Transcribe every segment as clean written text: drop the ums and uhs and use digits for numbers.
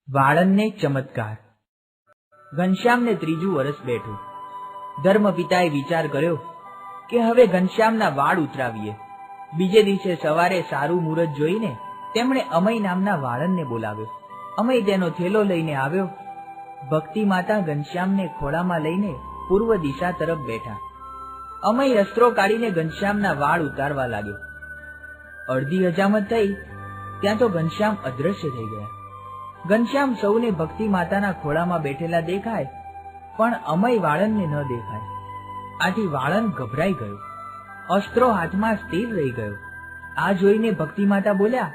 વાળંદને ચમત્કાર। ઘનશ્યામને ત્રીજું વર્ષ બેઠું। ધર્મપિતાએ વિચાર કર્યો કે હવે ઘનશ્યામના વાળ ઉતરાવીએ। બીજે દિવસે સવારે સારું મુહૂર્ત જોઈને તેમણે અમય નામના વાળંદને બોલાવ્યો। અમય તેનો થેલો લઈને આવ્યો। ભક્તિ માતા ઘનશ્યામને ખોળામાં લઈને પૂર્વ દિશા તરફ બેઠા। અમય અસ્ત્રો કાઢીને ઘનશ્યામના વાળ ઉતારવા લાગ્યો। અડધી હજામત થઈ ત્યાં તો ઘનશ્યામ અદ્રશ્ય થઈ ગયા। ઘનશ્યામ સૌને ભક્તિ માતાના ખોળામાં બેઠેલા દેખાય, પણ અમય વાળંદને ન દેખાય। આથી વાળંદ ગભરાઈ ગયો, અસ્ત્રો હાથમાં સ્થિર રહી ગયો। આ જોઈને ભક્તિ માતા બોલ્યા,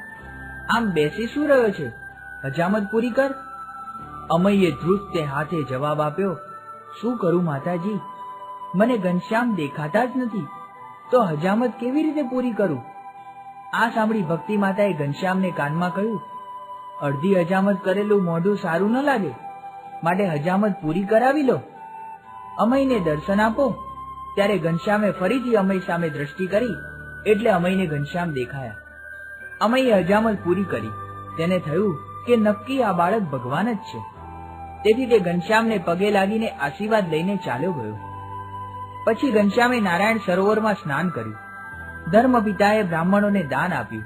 આમ બેસી શું રહ્યો છે? હજામત પૂરી કર। અમયે ધ્રુજતે હાથે જવાબ આપ્યો, શું કરું માતાજી, મને ઘનશ્યામ દેખાતા જ નથી, તો હજામત કેવી રીતે પૂરી કરું? આ સાંભળી ભક્તિ માતાએ ઘનશ્યામને કાનમાં કહ્યું, અડધી હજામત કરેલું મોઢું સારું ન લાગે, માટે હજામત પૂરી કરાવી લો। અમયને દર્શન આપો। ત્યારે ઘનશ્યામે ફરીથી અમય સામે દ્રષ્ટિ કરી, એટલે અમયને ઘનશ્યામ દેખાયા। અમયે હજામત પૂરી કરી। તેને થયું કે નક્કી આ બાળક ભગવાન જ છે। તેથી તે ઘનશ્યામને પગે લાગીને આશીર્વાદ લઈને ચાલ્યો ગયો। પછી ઘનશ્યામે નારાયણ સરોવરમાં સ્નાન કર્યું। ધર્મપિતાએ બ્રાહ્મણોને દાન આપ્યું,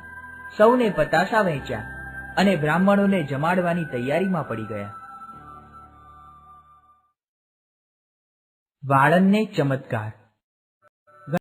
સૌને પતાસા વહેંચ્યા અને બ્રાહ્મણોને જમાડવાની તૈયારીમાં પડી ગયા। વાળંદને ચમત્કાર।